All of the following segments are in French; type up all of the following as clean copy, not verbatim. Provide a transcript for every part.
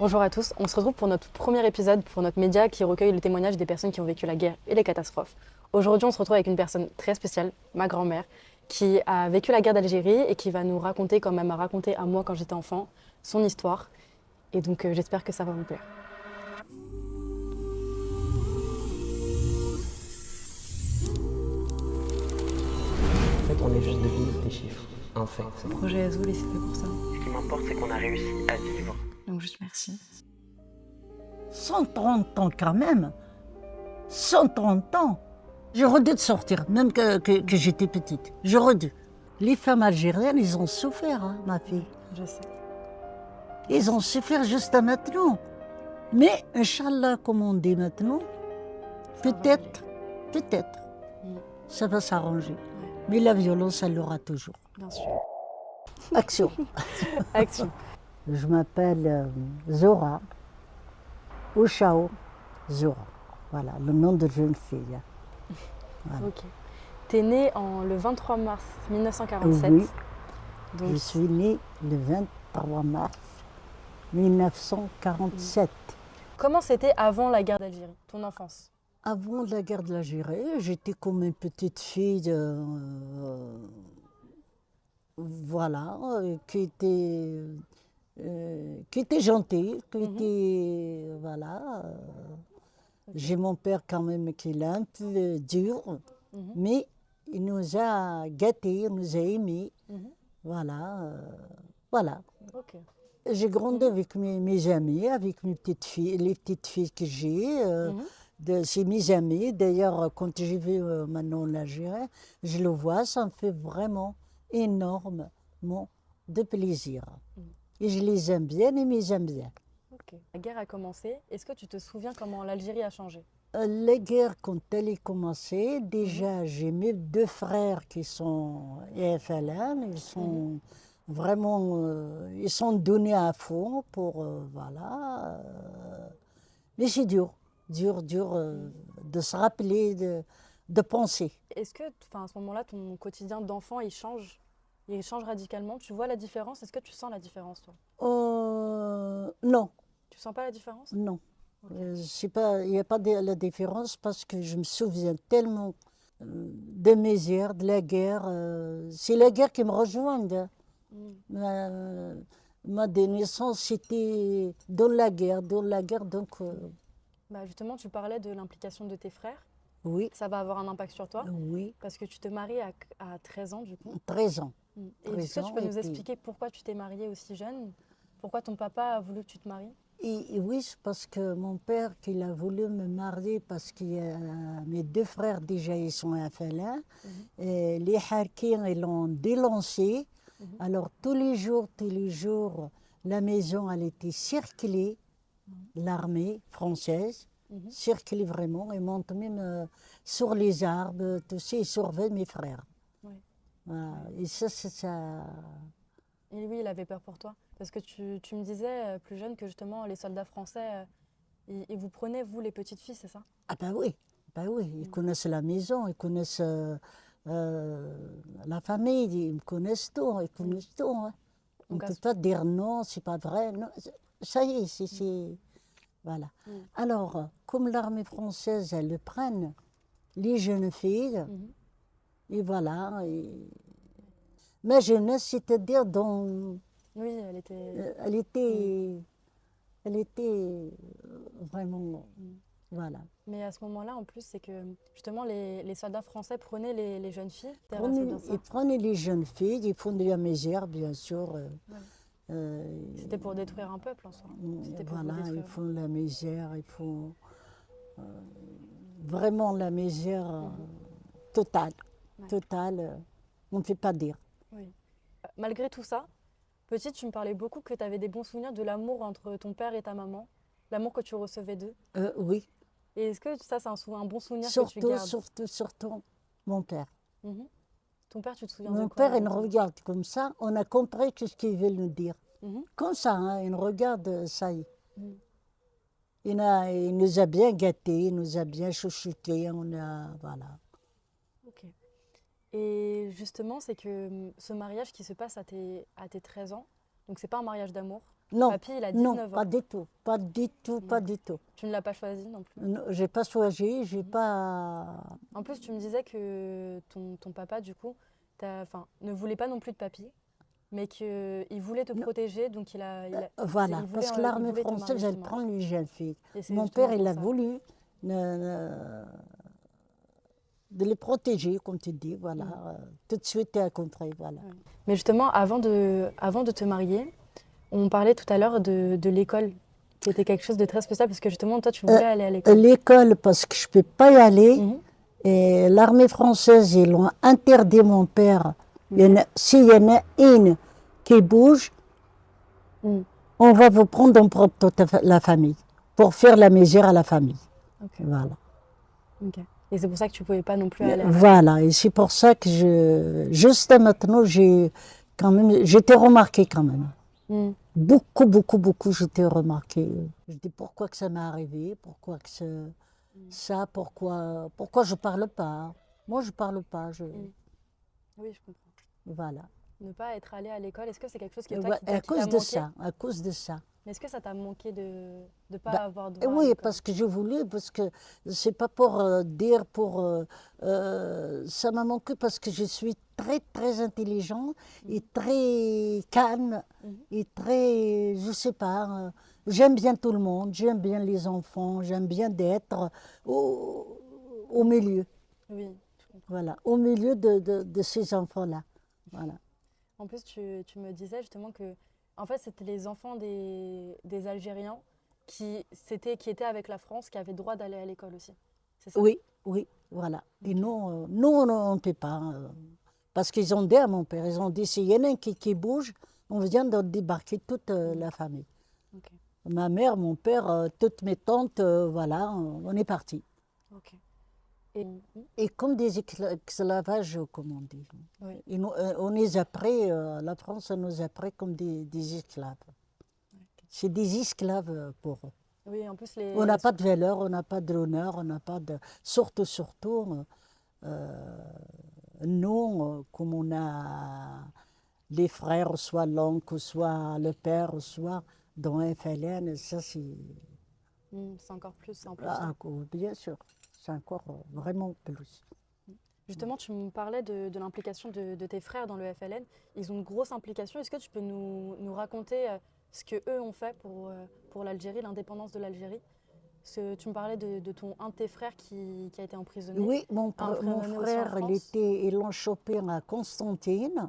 Bonjour à tous, on se retrouve pour notre premier épisode pour notre média qui recueille le témoignage des personnes qui ont vécu la guerre et les catastrophes. Aujourd'hui, on se retrouve avec une personne très spéciale, ma grand-mère, qui a vécu la guerre d'Algérie et qui va nous raconter, comme elle m'a raconté à moi quand j'étais enfant, son histoire. Et donc j'espère que ça va vous plaire. En fait, on est juste devenus des chiffres, un fait. Le projet Azul, c'est fait pour ça. Ce qui m'importe, c'est qu'on a réussi à vivre. Donc juste merci. 130 ans quand même. 130 ans. Je redoute sortir, même que j'étais petite. Je redoute. Les femmes algériennes, ils ont souffert, hein, ma fille. Je sais. Ils ont souffert jusqu'à maintenant. Mais, Inch'Allah, comme on dit maintenant, Ça va peut-être, Mm. ça va s'arranger. Mais la violence, elle l'aura toujours. Bien sûr. Action. Action. Je m'appelle Zora, ou Chao Zora. Voilà, le nom de jeune fille. Voilà. Ok. T'es née le 23 mars 1947. Oui. Donc Je suis née le 23 mars 1947. comment c'était avant la guerre d'Algérie, ton enfance? Avant la guerre de l'Algérie, j'étais comme une petite fille, voilà, qui était gentille, qui était, voilà. J'ai mon père quand même qui est un peu dur, mais il nous a gâtés, il nous a aimés, voilà, voilà. Ok. J'ai grandi avec mes amis, avec mes petites filles, les petites filles que j'ai. C'est mes amis. D'ailleurs, quand je vais maintenant en Algérie, je le vois, ça me fait vraiment énormément de plaisir. Et je les aime bien et ils aiment bien. Ok. La guerre a commencé. Est-ce que tu te souviens comment l'Algérie a changé? La guerre, quand elle est commencée, déjà, j'ai mes deux frères qui sont FLN, ils sont vraiment, ils sont donnés à fond pour, voilà. Mais c'est dur, dur de se rappeler, de penser. Est-ce que, à ce moment-là, ton quotidien d'enfant, il change? Il change radicalement? Tu vois la différence? Est-ce que tu sens la différence, toi? Non, Tu sens pas la différence? non. Ok. C'est pas, il n'y a pas de la différence parce que je me souviens tellement des misères, de la guerre. C'est la guerre qui me rejoint. Hein. Ma, ma naissance, c'était dans la guerre, donc Bah justement, tu parlais de l'implication de tes frères. oui, Ça va avoir un impact sur toi oui, parce que tu te maries à 13 ans, du coup. 13 ans. Et est-ce que 13 tu ans, peux et nous puis- expliquer pourquoi tu t'es mariée aussi jeune? Pourquoi ton papa a voulu que tu te maries? Et oui, c'est parce que mon père, qu'il a voulu me marier parce que mes deux frères déjà, ils sont infélins. Et les Harkis, ils l'ont délancé. Alors tous les jours, la maison, elle était cerclée, l'armée française, cerclée vraiment. Ils montent même sur les arbres, tout ça, ils surveillent mes frères. Oui. Voilà. Et ça, c'est ça. Et lui, il avait peur pour toi. Parce que tu me disais plus jeune que justement les soldats français, ils vous prenaient, vous, les petites filles, c'est ça? Ah ben oui, ils connaissent la maison, ils connaissent la famille, ils connaissent tout, ils connaissent tout. Hein. On ne Donc, peut pas dire non, c'est pas vrai. Non, ça y est, voilà. Alors, comme l'armée française, elle le prenne, les jeunes filles, et voilà. Ma jeunesse, c'est-à-dire dans, Oui, elle était... elle était, elle était vraiment, voilà. Mais à ce moment-là, en plus, c'est que justement, les soldats français prenaient les jeunes filles. C'est bien ça. Ils prennent les jeunes filles, ils font de la misère, bien sûr. C'était pour détruire un peuple en soi. C'était pour vous Voilà, ils détruire. font la misère, ils font vraiment la misère totale. Totale, on ne fait pas dire. Oui. Malgré tout ça, petite, tu me parlais beaucoup que tu avais des bons souvenirs de l'amour entre ton père et ta maman, l'amour que tu recevais d'eux. Oui, Et est-ce que ça, c'est un bon souvenir que tu gardes? surtout mon père. Mhm. Ton père, tu te souviens de Mon quoi père, il nous exactement? regarde comme ça, on a compris ce qu'il veut nous dire. Mhm. Comme ça, hein, il nous regarde, ça y est. Mhm. Il nous a bien gâtés, il nous a bien chouchoutés, voilà. Ok. Et justement, c'est que ce mariage qui se passe à tes 13 ans, donc c'est pas un mariage d'amour, Non, Papy, il a non, 19 ans. pas du tout, pas du tout, pas Non. du tout. Tu ne l'as pas choisi non plus. Non, j'ai pas choisi, j'ai pas. En plus, tu me disais que ton papa, du coup, ne voulait pas non plus de papy, mais qu'il voulait te protéger, donc Voilà, il voulait, parce que il l'armée voulait te marier, française, elle justement. prend les jeunes filles. Et c'est Mon justement père, il pour a ça. voulu de les protéger, comme tu dis, voilà. Tout de suite, tu as compris, voilà. Ouais. Mais justement, avant de te marier, on parlait tout à l'heure de l'école, qui était quelque chose de très spécial, parce que justement, toi, tu voulais aller à l'école. L'école, parce que je ne peux pas y aller. Mhm. Et l'armée française, ils ont interdit mon père. S'il y en a une qui bouge, Mhm. on va vous prendre en propre toute la famille, pour faire la misère à la famille. Ok. Voilà. Ok. Et c'est pour ça que tu ne pouvais pas non plus aller à Voilà, et c'est pour ça que juste maintenant, j'étais remarquée quand même. Mhm. Beaucoup, beaucoup, beaucoup, j'étais remarquée. Je dis pourquoi que ça m'est arrivé, pourquoi que pourquoi je parle pas. Moi, je parle pas. Oui, je comprends. Voilà. Ne pas être allé à l'école, est-ce que c'est quelque chose Et toi, ouais, qui à qui t'a cause de manqué? ça, à cause de ça. Mais est-ce que ça t'a manqué de ne pas Bah, avoir droit à oui, l'école? parce que j'ai voulu, parce que c'est pas pour dire, ça m'a manqué parce que je suis très, très intelligent et très calme et très, je sais pas, j'aime bien tout le monde, j'aime bien les enfants, j'aime bien d'être au milieu, Oui, je comprends. voilà, au milieu de ces enfants-là, voilà. En plus, tu me disais justement que en fait, c'était les enfants des Algériens qui étaient avec la France, qui avaient droit d'aller à l'école aussi. C'est ça? Oui, oui, voilà. Et nous, on ne peut pas. Parce qu'ils ont dit à mon père, ils ont dit, s'il y en a un qui bouge, on vient de débarquer toute la famille. Ok. Ma mère, mon père, toutes mes tantes, voilà, on est partis. Ok. Et, Et comme des esclavages, comme on dit. oui. Et on les a pris, la France nous a pris comme des esclaves. C'est des esclaves pour eux. Oui, en plus, On n'a pas de valeur, on n'a pas d'honneur, on n'a pas de... Surtout, nous, comme on a les frères, soit l'oncle, soit le père, soit dans FLN, ça c'est... c'est encore plus, c'est en plus. Bien sûr, c'est encore vraiment plus. Justement, tu me parlais de l'implication de tes frères dans le FLN. Ils ont une grosse implication. Est-ce que tu peux nous raconter ce qu'eux ont fait pour l'Algérie, l'indépendance de l'Algérie? Tu me parlais un de tes frères qui a été emprisonné. Oui, mon emprisonné aussi en frère, France. ils l'ont chopé à Constantine,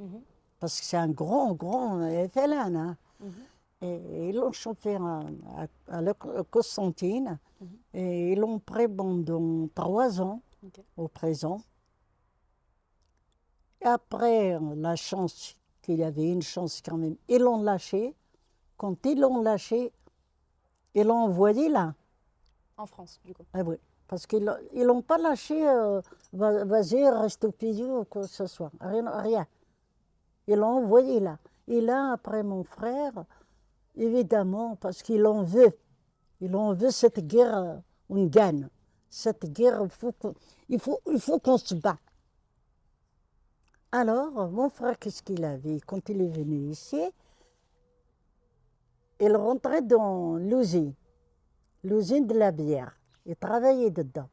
parce que c'est un grand, grand FLN. Hein. Et ils l'ont chopé à Constantine, et ils l'ont pris pendant 3 ans au présent. Et après, la chance, qu'il y avait une chance quand même, ils l'ont lâché. Quand ils l'ont lâché, ils l'ont envoyé là. En France, du coup. Ah oui, parce qu'ils ne l'ont pas lâché, vas-y, reste au pays ou quoi que ce soit. Rien. Ils l'ont envoyé là. Et là, après mon frère, évidemment, parce qu'il en veut. Il en veut cette guerre, on gagne. Cette guerre, il faut qu'on se bat. Alors, mon frère, qu'est-ce qu'il avait? Quand il est venu ici, il rentrait dans l'usine de la bière. Il travaillait dedans.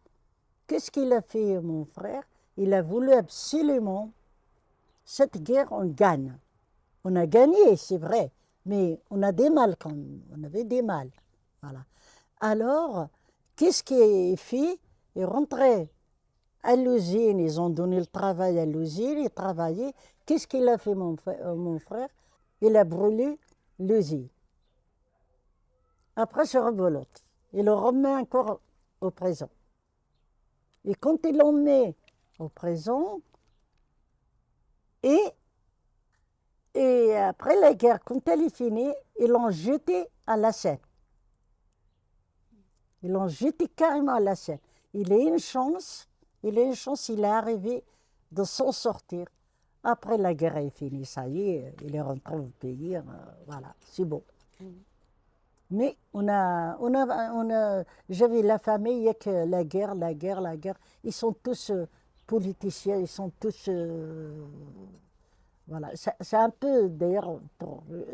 Qu'est-ce qu'il a fait, mon frère? Il a voulu absolument, cette guerre, on gagne. On a gagné, c'est vrai, mais on a des mal quand même. On avait des mal. Voilà. Alors, qu'est-ce qu'il a fait? Il rentrait à l'usine, ils ont donné le travail à l'usine, il travaillait. Qu'est-ce qu'il a fait, mon frère? Il a brûlé l'usine. Après, c'est rebelote. Il le remet encore au présent. Et quand ils l'ont mis au présent, et après la guerre, quand elle est finie, ils l'ont jeté à la Seine. Ils l'ont jeté carrément à la Seine. Il a une chance, il est arrivé de s'en sortir. Après la guerre est finie, ça y est, il est rentré au pays, voilà, c'est bon. Mais j'avais la famille, il n'y a que la guerre. Ils sont tous politiciens, ils sont tous Voilà, c'est un peu, d'ailleurs,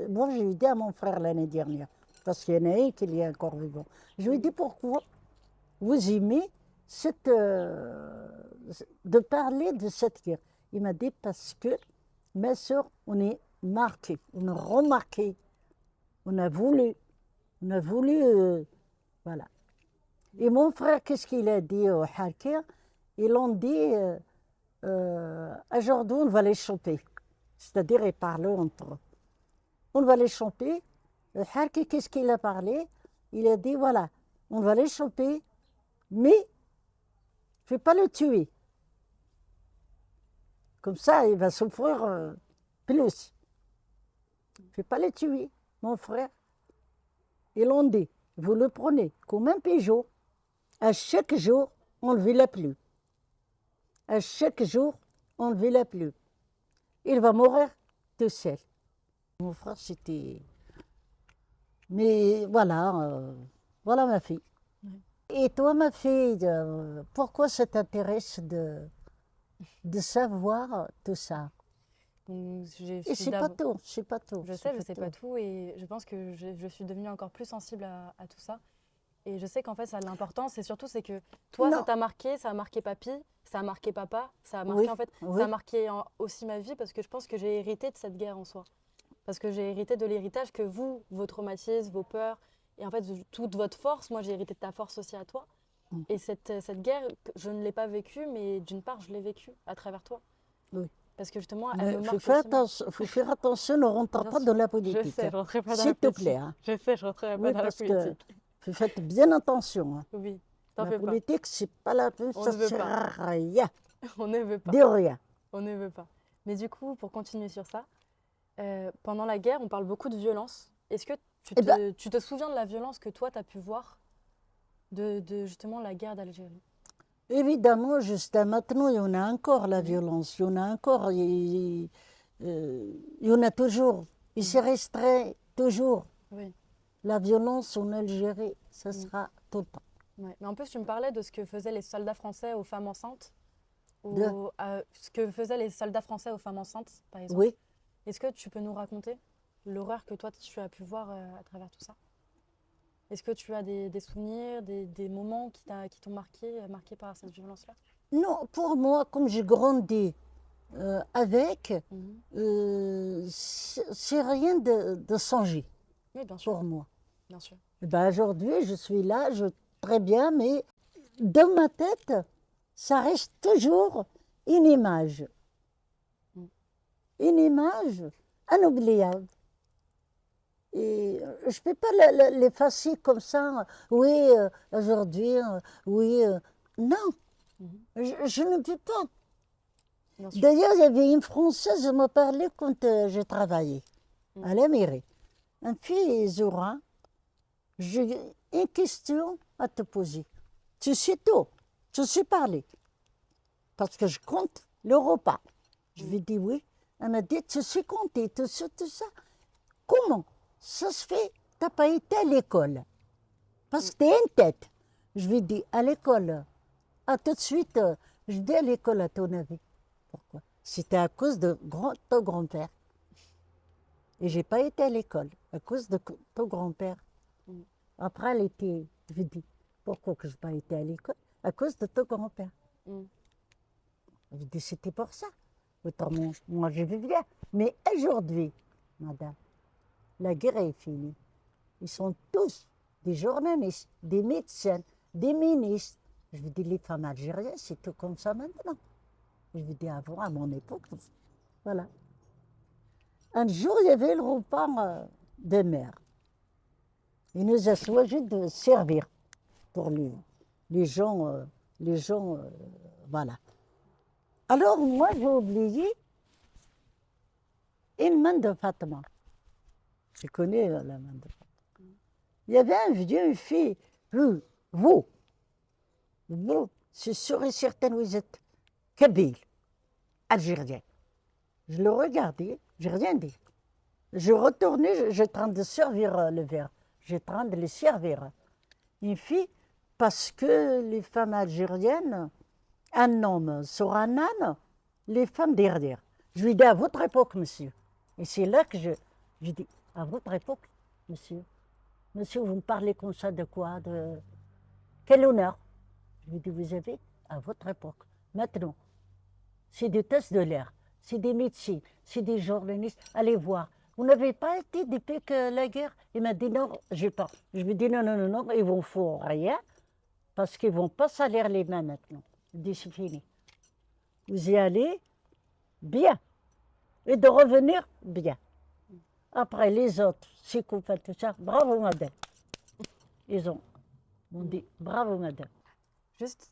moi j'ai dit à mon frère l'année dernière, parce qu'il y en a un qui est encore vivant, je lui ai dit pourquoi vous aimez de parler de cette guerre. Il m'a dit parce que, ma soeur, on est marqué, on a remarqué, on a voulu, voilà. Et mon frère, qu'est-ce qu'il a dit au Harkir? Ils ont dit, aujourd'hui on va les choper. C'est-à-dire, ils parlaient entre eux. On va les choper. Le Harki, qu'est-ce qu'il a parlé? Il a dit, voilà, on va les choper, mais il ne faut pas le tuer. Comme ça, il va souffrir plus. Il ne faut pas le tuer, mon frère. Ils l'ont dit, vous le prenez comme un pigeon. À chaque jour, on ne le verra plus. À chaque jour, on ne le verra plus. Il va mourir tout seul. Mon frère, c'était... Mais voilà, voilà ma fille. Et toi, ma fille, pourquoi ça t'intéresse de savoir tout ça? Donc, Et c'est pas tout, c'est pas tout. Je sais, je sais pas tout et je pense que je suis devenue encore plus sensible à tout ça. Et je sais qu'en fait, ça a de l'importance et surtout, c'est que toi, Non. ça t'a marqué, ça a marqué papy, ça a marqué papa, ça a marqué Oui, en fait, oui. ça a marqué aussi ma vie parce que je pense que j'ai hérité de cette guerre en soi. Parce que j'ai hérité de l'héritage que vous, vos traumatismes, vos peurs et en fait, toute votre force, moi j'ai hérité de ta force aussi à toi. Mm. Et cette guerre, je ne l'ai pas vécue, mais d'une part, je l'ai vécue à travers toi. Oui. Parce que justement, elle Mais me faut marque faire aussi, moi. attention, faut faire attention, ne rentre Bien pas sûr. dans la Je politique. sais, je rentrerai pas dans la S'il te politique. plaît. Hein. Je sais, je rentrerai pas Oui, dans la parce que politique. faites bien attention. Hein. Oui, t'en La fais pas. politique, c'est pas la peine, On ça ne veut sert pas. à rien. On ne veut pas. De rien. On ne veut pas. Mais du coup, pour continuer sur ça, pendant la guerre, on parle beaucoup de violence. Est-ce que Eh ben- tu te souviens de la violence que toi, tu as pu voir de justement la guerre d'Algérie? Évidemment, jusqu'à maintenant, il y en a encore la violence. Il y en a encore. Il y en a toujours. Il se resterait toujours. Oui. La violence en Algérie, ça sera tout le temps. Ouais. Mais en plus, tu me parlais de ce que faisaient les soldats français aux femmes enceintes. De- Ce que faisaient les soldats français aux femmes enceintes, par exemple. Oui. Est-ce que tu peux nous raconter l'horreur que toi, tu as pu voir à travers tout ça? Est-ce que tu as des souvenirs, des moments qui t'ont marqué par cette violence-là? Non, pour moi, comme j'ai grandi avec, c'est rien de changer Oui, bien sûr. pour moi. Bien sûr. Eh ben, aujourd'hui, je suis là, très bien, mais dans ma tête, ça reste toujours une image. Une image inoubliable. Et je ne peux pas l'effacer comme ça. Oui, aujourd'hui, oui. Non, je ne peux pas. Bien sûr. D'ailleurs, il y avait une Française qui m'a parlé quand je travaillais à la mairie. Une fille, Zora, j'ai une question à te poser. Tu sais tout, tu sais parler. Parce que je compte le repas. Je lui ai dit oui. Elle m'a dit, tu sais compter, tu sais tout ça. Comment ça se fait? Tu n'as pas été à l'école. Parce que tu es une tête. Je lui ai dit, à l'école. Ah, tout de suite, je dis à l'école, à ton avis. Pourquoi? C'était à cause de ton grand-père. Et je n'ai pas été à l'école, à cause de ton grand-père. Après, elle était, je lui ai dit, pourquoi que je n'ai pas été à l'école? À cause de ton grand-père. Je lui ai dit, c'était pour ça. Autrement, moi, je vais bien. Mais aujourd'hui, madame, la guerre est finie. Ils sont tous des journalistes, des médecins, des ministres. Je vous dis, les femmes algériennes, c'est tout comme ça maintenant. Je vous dis, avant, à mon époque, voilà. Un jour, il y avait le repas de mer. Il nous a choisi de servir pour les gens, voilà. Alors, moi, j'ai oublié une main de Fatma. Je connais la main de Fatma. Il y avait un vieux, une fille. Vous, c'est sûr et certain, vous êtes kabyle, algérien. Je le regardais, je n'ai rien dit. Je retournais, j'étais en train de servir le verre. J'étais en train de le servir. Une fille, parce que les femmes algériennes, un homme sur un âne, les femmes derrière. Je lui dis à votre époque, monsieur. Et c'est là que je dis à votre époque, monsieur. Monsieur, vous me parlez comme ça de quoi? De quel honneur? Je lui dis, vous avez à votre époque. Maintenant, c'est des tests de l'air, c'est des médecins, c'est des journalistes. Allez voir. Vous n'avez pas été depuis que la guerre? Il m'a dit non, j'ai pas. Je lui dis non, non, non, non, ils vont faire rien parce qu'ils ne vont pas salir les mains maintenant. Je dis c'est fini. Vous y allez bien et de revenir bien. Après les autres, c'est qu'on fait tout ça. Bravo madame. Ils ont dit bravo madame. Juste,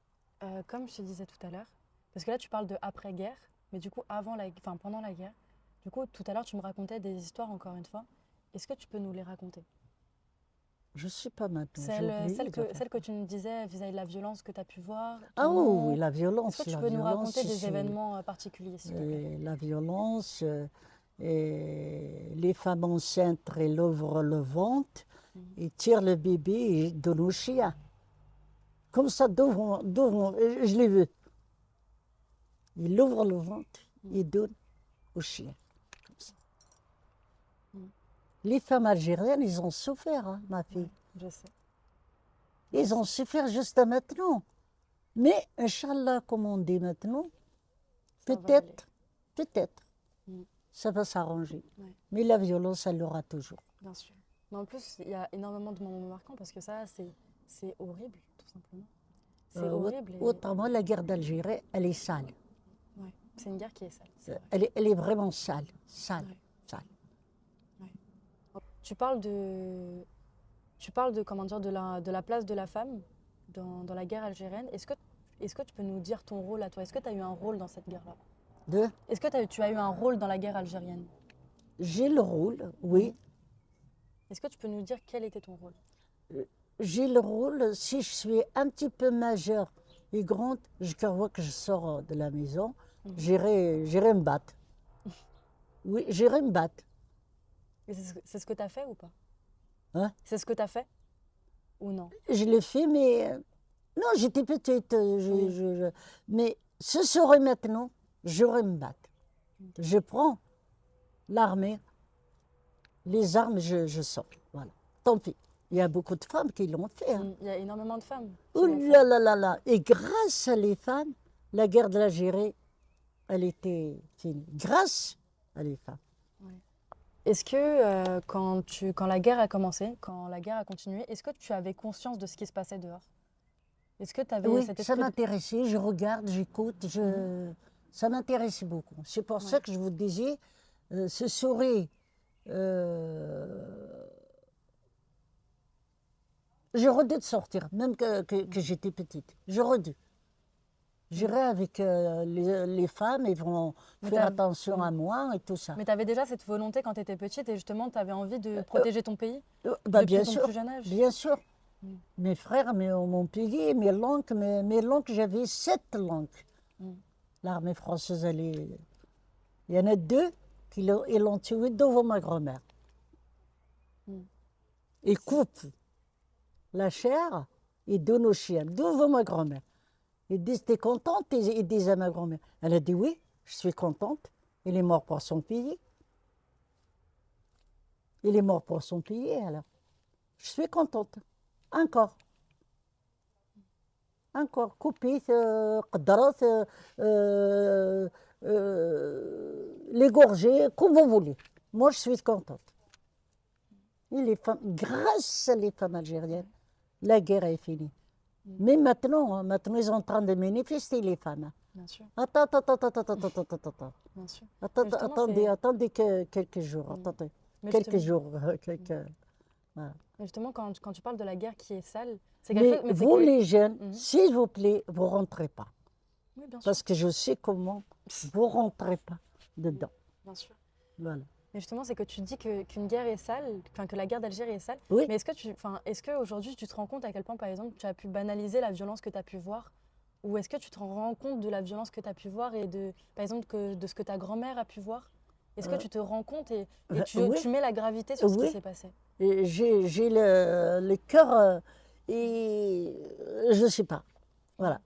comme je te disais tout à l'heure, parce que là tu parles de après-guerre, mais du coup enfin pendant la guerre, du coup tout à l'heure tu me racontais des histoires encore une fois. Est-ce que tu peux nous les raconter? Je ne sais pas maintenant. Celle que tu nous disais vis-à-vis de la violence que tu as pu voir. Ah oui, la violence. Est-ce que tu peux nous raconter des événements particuliers, s'il te plaît? La violence, et les femmes enceintes, elles ouvrent le ventre, ils tirent le bébé et donnent au chien. Comme ça, devant, je l'ai vu. Ils ouvrent le ventre et donnent au chien. Comme ça. Les femmes algériennes, ils ont souffert, hein, ma fille. Je sais. Ils ont souffert juste maintenant. Mais, Inch'Allah, comme on dit maintenant, peut-être, ça va s'arranger. Ouais. Mais la violence, elle l'aura toujours. Bien sûr. Mais en plus, il y a énormément de moments marquants parce que ça, c'est horrible, tout simplement. C'est horrible. Autrement, la guerre d'Algérie, elle est sale. Ouais. C'est une guerre qui est sale. Elle est vraiment sale. Sale. Ouais. Sale. Ouais. Tu parles de comment dire, de la place de la femme dans la guerre algérienne. Est-ce que tu peux nous dire ton rôle à toi? Est-ce que tu as eu un rôle dans cette guerre-là? Est-ce que tu as eu un rôle dans la guerre algérienne? J'ai le rôle, oui. Est-ce que tu peux nous dire quel était ton rôle? J'ai le rôle, si je suis un petit peu majeure et grande, je crois que je sors de la maison, j'irai me battre. Oui, j'irai me battre. Et c'est ce que tu as fait ou pas? Hein? C'est ce que tu as fait ou non? Je l'ai fait, mais non, j'étais petite. Mais ce serait maintenant, j'irai me battre. Je prends l'armée, les armes, je sors. Voilà. Tant pis. Il y a beaucoup de femmes qui l'ont fait. Hein. Il y a énormément de femmes. Oh là là là là. Et grâce à les femmes, la guerre de l'Algérie, elle était finie. Grâce à les femmes. Ouais. Est-ce que quand la guerre a commencé, quand la guerre a continué, est-ce que tu avais conscience de ce qui se passait dehors? Est-ce que tu avais Oui, cet ça esprit m'intéressait. Je regarde, j'écoute. Ça m'intéressait beaucoup. C'est pour ça que je vous disais, ce serait... J'aurais dû sortir, même que j'étais petite. J'aurais dû. J'irai avec les femmes, ils vont faire attention à moi et tout ça. Mais tu avais déjà cette volonté quand tu étais petite et justement tu avais envie de protéger ton pays Bah, depuis bien ton sûr, plus jeune âge? bien sûr. Mes frères m'ont payé, mes langues, j'avais 7 langues. L'armée française, il y en a 2 qui l'ont tué devant ma grand-mère. Ils coupent la chair et donnent aux chiens devant ma grand-mère. Ils disent, t'es contente? Ils disent à ma grand-mère. Elle a dit, oui, je suis contente. Il est mort pour son pays. Il est mort pour son pays, alors. Je suis contente. Encore. Encore. Coupé, l'égorger, comme vous voulez. Moi, je suis contente. Et les femmes, grâce à les femmes algériennes, la guerre est finie. Mais maintenant, ils sont en train de manifester, les femmes. Bien sûr. Attends. Bien sûr. Attendez quelques jours. Attendez. Mais Quelques justement- jours. Voilà. Mais justement, quand tu parles de la guerre qui est sale, c'est Mais quelque chose. vous, les jeunes, s'il vous plaît, vous ne rentrez pas. Oui, bien sûr. Parce que je sais comment vous ne rentrez pas dedans. Bien sûr. Voilà. Mais justement, c'est que tu dis qu'une guerre est sale, enfin que la guerre d'Algérie est sale. Oui. Mais est-ce qu'aujourd'hui tu te rends compte à quel point, par exemple, tu as pu banaliser la violence que tu as pu voir? Ou est-ce que tu te rends compte de la violence que tu as pu voir et par exemple, de ce que ta grand-mère a pu voir? Est-ce que tu te rends compte et oui. tu mets la gravité sur ce Oui. qui s'est passé? Et j'ai le cœur et je ne sais pas. Voilà.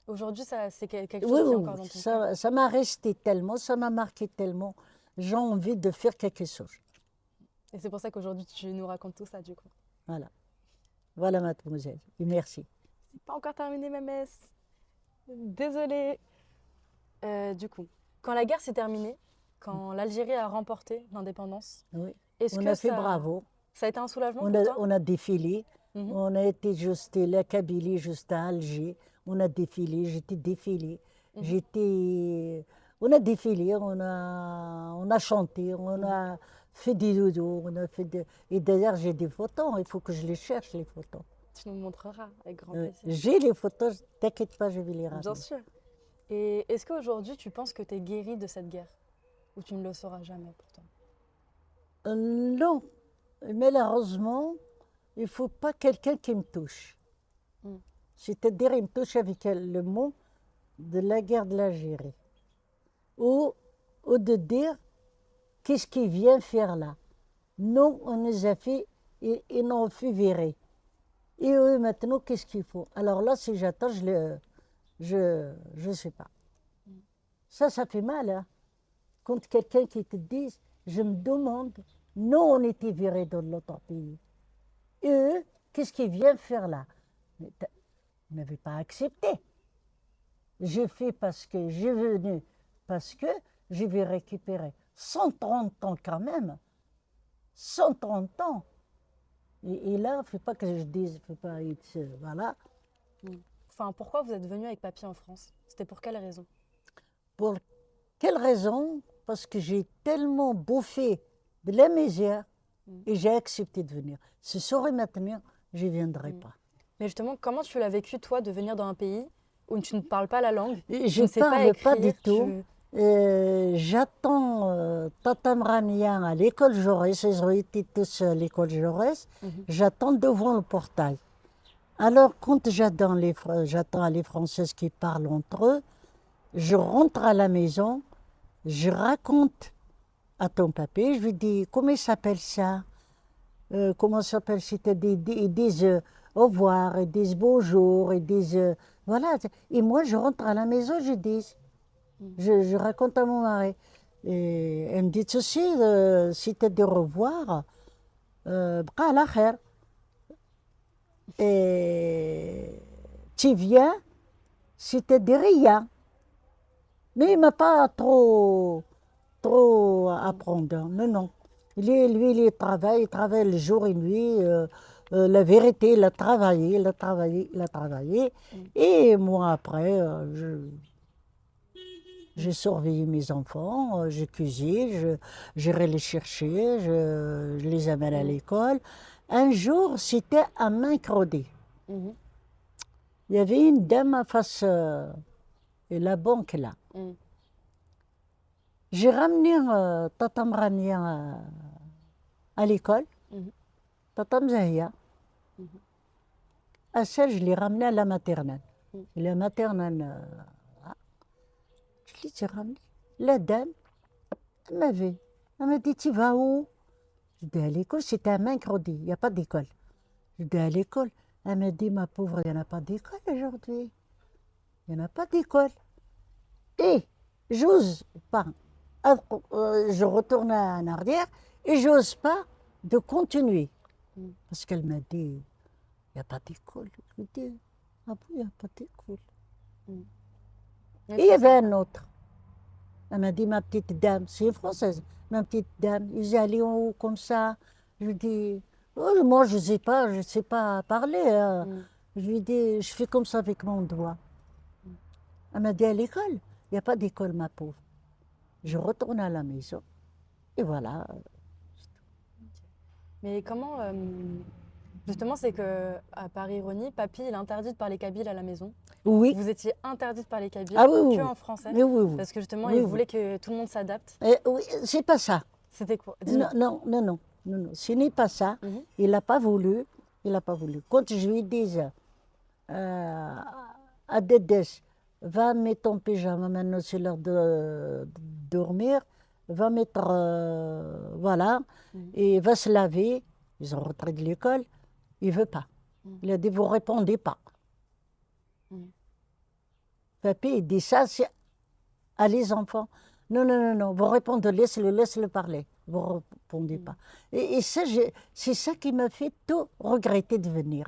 Aujourd'hui, c'est quelque Oui, chose qui est oui, encore oui, dans ton cœur. ça m'a resté tellement, ça m'a marqué tellement. J'ai envie de faire quelque chose. Et c'est pour ça qu'aujourd'hui, tu nous racontes tout ça, du coup. Voilà, voilà mademoiselle. Et merci. C'est pas encore terminé, ma messe. Désolée. Du coup, quand la guerre s'est terminée, quand l'Algérie a remporté l'indépendance, Oui. est-ce On que a fait bravo. ça a été un soulagement pour toi? On a défilé. Mhm. On a été juste la Kabylie, juste à Alger. On a défilé, j'étais défilé. Mhm. J'étais. On a défilé, on a chanté, on Mhm. a fait des dodos, on a fait des... Et d'ailleurs, j'ai des photos, il faut que je les cherche, les photos. Tu nous montreras avec grand plaisir. J'ai les photos, t'inquiète pas, je vais les Bien ramener. sûr. Et est-ce qu'aujourd'hui, tu penses que tu es guérie de cette guerre? Ou tu ne le sauras jamais pourtant? Non, malheureusement, il ne faut pas quelqu'un qui me touche. Mm. C'est-à-dire, il me touche avec le mot de la guerre de l'Algérie. Ou de dire, qu'est-ce qu'il vient faire là? Nous, on nous a fait, ils nous ont fait virer. Et eux, maintenant, qu'est-ce qu'il faut? Alors là, si j'attends, je sais pas. Ça fait mal, hein? Quand quelqu'un qui te dit, je me demande, nous, on était virés dans l'autre pays. Et eux, qu'est-ce qu'ils viennent faire là? Mais vous n'avez pas accepté. J'ai fait parce que j'ai venu, parce que je vais récupérer 130 ans quand même. 130 ans. Et là, il ne faut pas que je dise, il ne faut pas être, voilà. Enfin, pourquoi vous êtes venu avec papy en France? C'était pour quelle raison? Pour quelle raison? Parce que j'ai tellement bouffé de la misère et j'ai accepté de venir. Si ça aurait maintenu, je ne viendrais pas. Mais justement, comment tu l'as vécu, toi, de venir dans un pays où tu ne parles pas la langue, Et tu je ne ne sais pas parle pas du écrire, tout. J'attends Tata Mrania à l'école Jaurès, ils ont été tous à l'école Jaurès. J'attends devant le portail. Alors, quand j'attends les Françaises qui parlent entre eux, je rentre à la maison, je raconte à ton papé, je lui dis comment il s'appelle ça, comment ça s'appelle, ils disent au revoir, ils disent bonjour, ils disent voilà. Et moi, je rentre à la maison, je raconte à mon mari. Et elle me dit ceci, si tu as de revoir, bqa ala khair. Et tu viens, si tu as des rien. Mais il ne m'a pas trop à apprendre. Non, non. Lui, il travaille le jour et nuit. La vérité, il a travaillé, il a travaillé, il a travaillé. Et moi, après, j'ai surveillé mes enfants, je cuisine, j'irai les chercher, je les amène à l'école. Un jour, c'était un mercredi. Mhm. Il y avait une dame en face de la banque là. Mhm. J'ai ramené Tata Mrania à l'école, Mhm. Tata Mzahia. À celle, je l'ai ramenée à la maternelle. Mhm. La maternelle, je l'ai ramenée. La dame, elle m'a dit, tu vas où? Je dis, à l'école, c'était un mercredi, il n'y a pas d'école. Je dis, à l'école. Elle m'a dit, ma pauvre, il n'y en a pas d'école aujourd'hui. Il n'y en a pas d'école. Et j'ose pas. Je retourne en arrière et j'ose pas de continuer. Parce qu'elle m'a dit, il n'y a pas d'école. Je lui dis, ah bon, il n'y a pas d'école. Et il y avait un autre. Elle m'a dit, ma petite dame, c'est une Française, ma petite dame, ils allaient en haut comme ça. Je lui dis, oh, moi je ne sais pas parler. Hein. Je lui dis, je fais comme ça avec mon doigt. Elle m'a dit, à l'école, il n'y a pas d'école, ma pauvre. Je retourne à la maison. Et voilà. Mais comment, justement, c'est que par ironie, papy, il interdit de parler kabyle à la maison. Oui. Vous étiez interdit de parler kabyle Ah oui, oui, que oui. en français. Mais oui, oui. Parce que justement, Oui, il oui. voulait que tout le monde s'adapte. Oui, c'est pas ça. C'était quoi? Non, Dis-nous. non, non, non, non, non. Ce n'est pas ça. Mhm. Il n'a pas voulu. Il n'a pas voulu. Quand je lui dis à Dédès, va mettre ton pyjama, maintenant c'est l'heure de dormir, va mettre, voilà, et va se laver. Ils sont rentrés de l'école. Il ne veut pas. Il a dit, vous ne répondez pas. Papy, il dit ça, c'est à les enfants. Non, non, non, non, vous répondez, laisse-le parler. Vous ne répondez pas. Et ça, c'est ça qui m'a fait tout regretter de venir.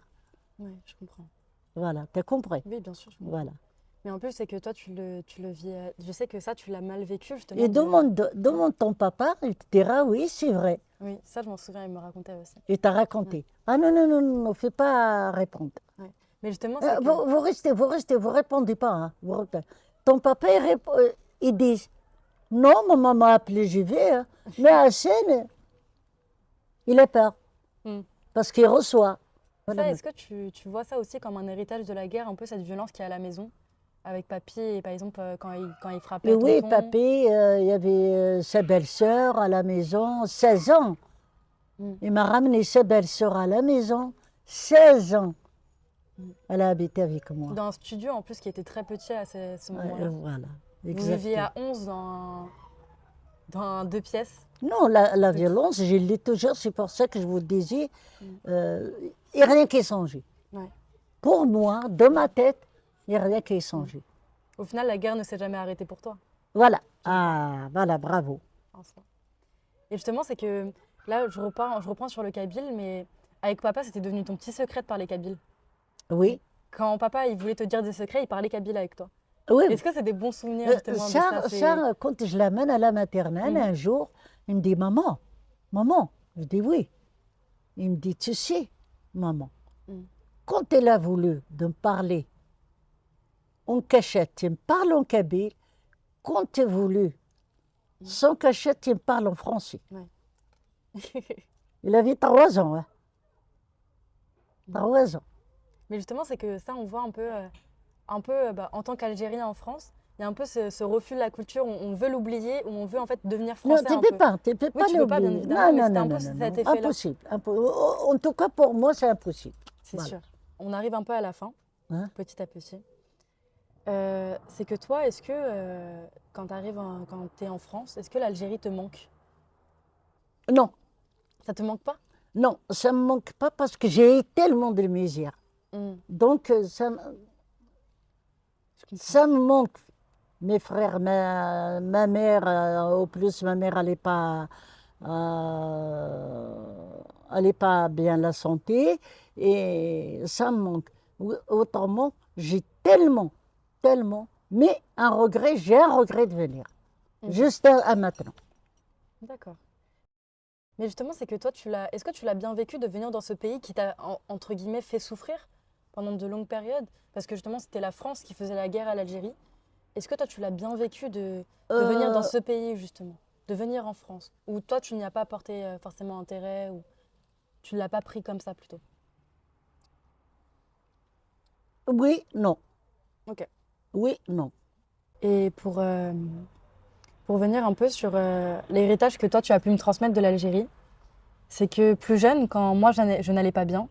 Oui, je comprends. Voilà, tu as compris? Oui, bien sûr, je comprends. Voilà. Mais en plus, c'est que toi, tu le vis. Je sais que ça, tu l'as mal vécu, justement. Et demande ton papa, il te dira, oui, c'est vrai. Oui, ça, je m'en souviens, il me racontait aussi. Il t'a raconté. Ah non, non, non, non, non, fais pas répondre. Ouais. Mais justement, c'est que... Vous répondez pas. Hein. Ton papa, il dit, non, ma maman m'a appelé, j'y vais. Hein. Mais Hassan, il a peur. Hmm. Parce qu'il reçoit. Ça, Voilà. est-ce que tu vois ça aussi comme un héritage de la guerre, un peu cette violence qu'il y a à la maison, avec papy, et par exemple, quand il frappait Et oui, tonton? papy, il y avait sa belle-sœur à la maison, 16 ans. Mm. Il m'a ramené sa belle-sœur à la maison, 16 ans. Mm. Elle a habité avec moi. Dans un studio, en plus, qui était très petit à ce moment-là. Voilà, Vous viviez exactement. à 11 dans 2 pièces. Non, la violence, je l'ai toujours, c'est pour ça que je vous disais, il n'y a rien qui est changé. Ouais. Pour moi, dans ma tête, il n'y a rien qui est changé. Au final, la guerre ne s'est jamais arrêtée pour toi. Voilà, ah, voilà, bravo. En soi. Et justement, c'est que là, je reprends sur le kabyle, mais avec papa, c'était devenu ton petit secret de parler kabyle. Oui, Quand papa, il voulait te dire des secrets, il parlait kabyle avec toi. oui. Est-ce que c'est des bons souvenirs, justement, de ça? Ça, quand je l'amène à la maternelle, Mhm. un jour, il me dit, maman, maman. Je dis oui. Il me dit, tu sais, maman, Mhm. quand elle a voulu de me parler en cachette, il me parle en kabyle. Quand tu as voulu, sans cachette, il me parle en français. Ouais. Il avait 3 ans. Hein. 3 ans. Mais justement, c'est que ça, on voit un peu en tant qu'Algérien en France, il y a un peu ce refus de la culture, on veut l'oublier, ou on veut en fait devenir Non, français tu un ne peux peu. pas, tu peux Oui, pas tu peux pas, bien l'oublier. évidemment, mais Non, c'était non, un peu non, non, cet non. effet-là. Impossible. En tout cas, pour moi, c'est impossible. C'est Voilà. sûr. On arrive un peu à la fin, Hein? petit à petit. C'est que toi, est-ce que quand tu es en France, est-ce que l'Algérie te manque? Non, Ça te manque pas? non, ça ne me manque pas parce que j'ai eu tellement de misère. Donc, Je comprends. ça me manque. Mes frères, ma mère, au plus, ma mère, elle est pas bien la santé et ça me manque. Autrement, j'ai tellement, mais j'ai un regret de venir. Mhm. Juste à maintenant. D'accord. Mais justement, c'est que toi, est-ce que tu l'as bien vécu de venir dans ce pays qui t'a, entre guillemets, fait souffrir pendant de longues périodes? Parce que justement, c'était la France qui faisait la guerre à l'Algérie. Est-ce que toi, tu l'as bien vécu de venir dans ce pays, justement? De venir en France? Ou toi, tu n'y as pas porté forcément intérêt? Ou tu ne l'as pas pris comme ça, plutôt? Oui, non. Ok. Oui, non. Et pour venir un peu sur l'héritage que toi, tu as pu me transmettre de l'Algérie, c'est que plus jeune, quand moi, je n'allais pas bien,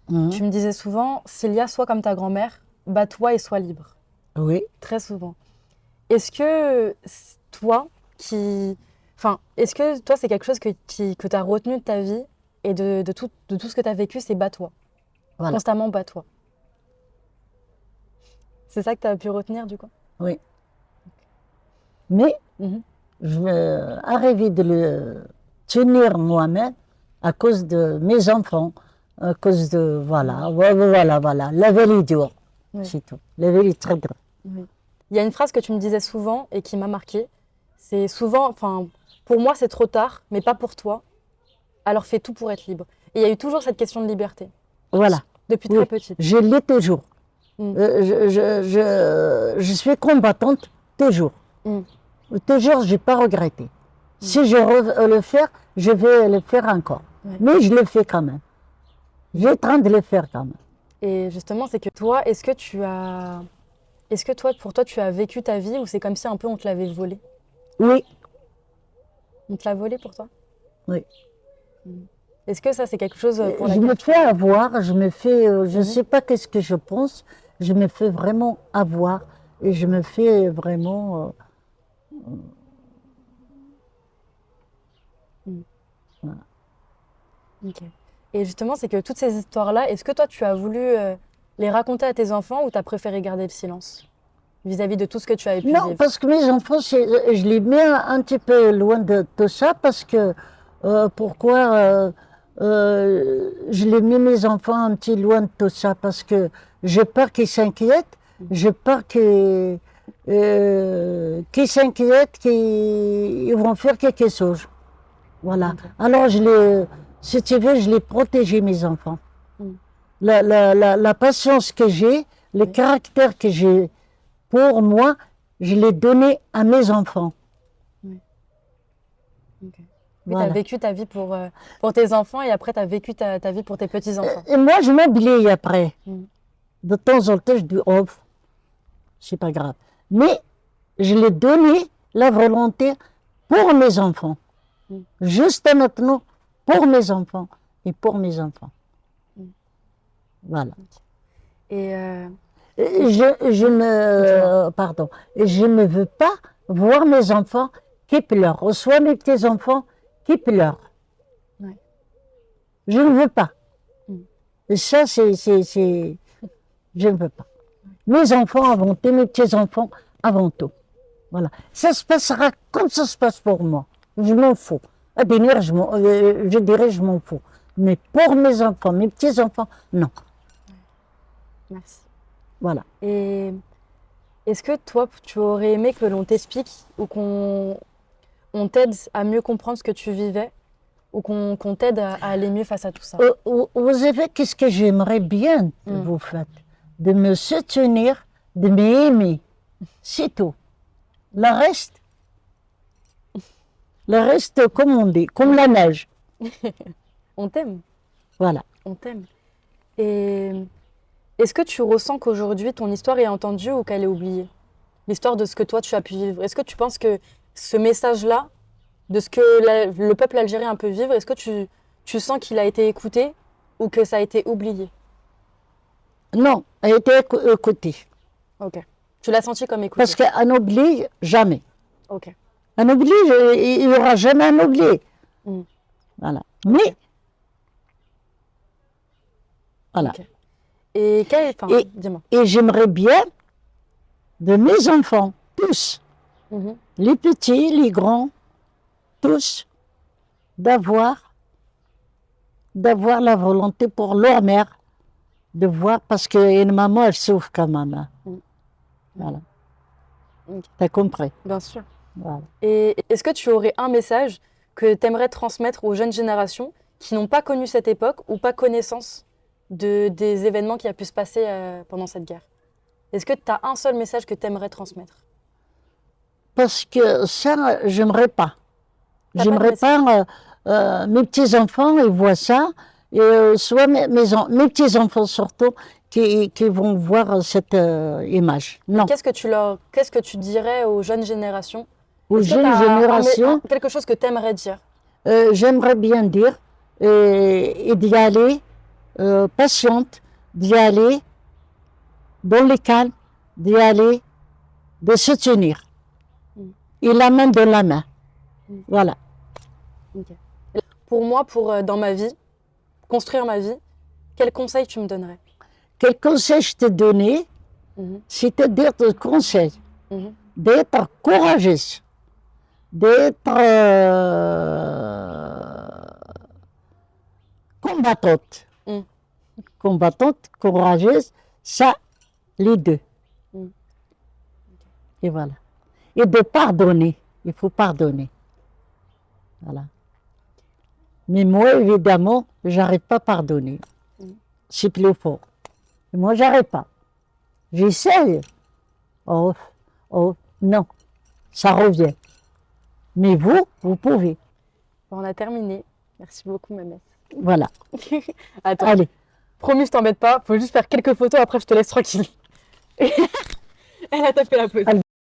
Mhm. tu me disais souvent, Célia, sois comme ta grand-mère, bats-toi et sois libre. Oui. Très souvent. Est-ce que toi, est-ce que toi, c'est quelque chose que tu as retenu de ta vie et de tout ce que tu as vécu, c'est bats-toi. Voilà. Constamment bats-toi. C'est ça que tu as pu retenir, du coup? Oui. Mais Mhm. je vais arriver de le tenir moi-même à cause de mes enfants, à cause de, voilà. La vie est dure, Oui. c'est tout. La vie est très dure. Oui. Il y a une phrase que tu me disais souvent et qui m'a marquée. C'est souvent, pour moi, c'est trop tard, mais pas pour toi. Alors fais tout pour être libre. Et il y a eu toujours cette question de liberté, Voilà. depuis Oui, très petite. je l'ai toujours. Mm. Je suis combattante toujours. Mm. Toujours, je n'ai pas regretté. Si je veux le faire, je vais le faire encore. Ouais. Mais je le fais quand même. J'ai en train de le faire quand même. Et justement, c'est que toi, est-ce que toi, pour toi, tu as vécu ta vie ou c'est comme si un peu on te l'avait volée? Oui, On te l'a volée pour toi? oui. Est-ce que ça, c'est quelque chose pour Je laquelle me fais avoir, je me fais, je ne Mhm. sais pas qu'est-ce que je pense, je me fais vraiment avoir et je me fais vraiment. Ok. Et justement, c'est que toutes ces histoires-là, est-ce que toi, tu as voulu les raconter à tes enfants ou tu as préféré garder le silence? vis-à-vis de tout ce que tu as pu Non, vivre? parce que mes enfants, je les mets un petit peu loin de tout ça, parce que pourquoi je les mets mes enfants un petit loin de tout ça, parce que j'ai peur qu'ils s'inquiètent, j'ai peur qu'ils s'inquiètent, qu'ils vont faire quelque chose. Voilà. Ok. Alors, si tu veux, je les protégeais, mes enfants. Mm. La patience que j'ai, le caractère que j'ai pour moi, je l'ai donné à mes enfants. Ok. Tu Voilà. as vécu ta vie pour tes enfants et après tu as vécu ta vie pour tes petits-enfants. Et moi, je m'oublie après. Mm. De temps en temps, je dis, oh, c'est pas grave. Mais je l'ai donné, la volonté, pour mes enfants. Mm. Juste maintenant, pour mes enfants et pour mes enfants. Mm. Voilà. Et Et je ne veux pas voir mes enfants qui pleurent, ou soit mes petits-enfants qui pleurent. Ouais. Je ne veux pas. Mm. Et ça, je ne veux pas. Mes enfants avant tout, mes petits-enfants avant tout. Voilà. Ça se passera comme ça se passe pour moi. Je m'en fous. À venir, je dirais, je m'en fous. Mais pour mes enfants, mes petits-enfants, non. merci. Voilà. Et est-ce que toi, tu aurais aimé que l'on t'explique ou qu'on t'aide à mieux comprendre ce que tu vivais ou qu'on t'aide à aller mieux face à tout ça? Vous savez, qu'est-ce que j'aimerais bien que vous faites? De me soutenir, de m'aimer. C'est tout. Le reste, comme on dit, comme la neige. On t'aime, Voilà. on t'aime. Et est-ce que tu ressens qu'aujourd'hui, ton histoire est entendue ou qu'elle est oubliée? L'histoire de ce que toi, tu as pu vivre. Est-ce que tu penses que ce message-là, de ce que le peuple algérien peut vivre, est-ce que tu sens qu'il a été écouté ou que ça a été oublié? Non, elle a été écoutée. Ok. Tu l'as senti comme écouté? Parce qu'un oubli, jamais. Ok. Un oubli, il n'y aura jamais un oubli. Mm. Voilà. Mais, voilà. Ok. Et dis-moi. Et j'aimerais bien, de mes enfants, tous, Mhm. les petits, les grands, tous, d'avoir la volonté pour leur mère, de voir, parce qu'une maman, elle souffre quand même. Hein. Mm. Voilà. Ok. T'as compris? Bien sûr. Voilà. Et est-ce que tu aurais un message que tu aimerais transmettre aux jeunes générations qui n'ont pas connu cette époque ou pas connaissance des événements qui a pu se passer pendant cette guerre? Est-ce que tu as un seul message que tu aimerais transmettre? Parce que ça, j'aimerais pas. T'as J'aimerais pas pas, mes petits-enfants, ils voient ça, et soit mes petits-enfants surtout, qui vont voir cette image. Non. Qu'est-ce que tu dirais aux jeunes générations? Aux Est-ce que jeunes t'as générations, quelque chose que tu aimerais dire? j'aimerais bien dire, et d'y aller, patiente, d'y aller dans les calmes, d'y aller, de se tenir. Mm. Et la main dans la main. Mm. Voilà. Ok. Pour moi, dans ma vie, construire ma vie, quel conseil tu me donnerais? Quel conseil je t'ai donné? Mhm. C'est-à-dire de conseil, Mhm. d'être courageuse, d'être combattante. Mm. Combattante, courageuse, ça, les deux. Mm. Et voilà. Et de pardonner, il faut pardonner. Voilà. Mais moi, évidemment, j'arrive pas à pardonner. Mm. C'est plus fort. Et moi, j'arrive pas. J'essaye. Oh, non, ça revient. Mais vous pouvez. Bon, on a terminé. Merci beaucoup, Mamette. Voilà. Attends, Allez. promis, je t'embête pas. Faut juste faire quelques photos, après je te laisse tranquille. Elle a tapé la pause.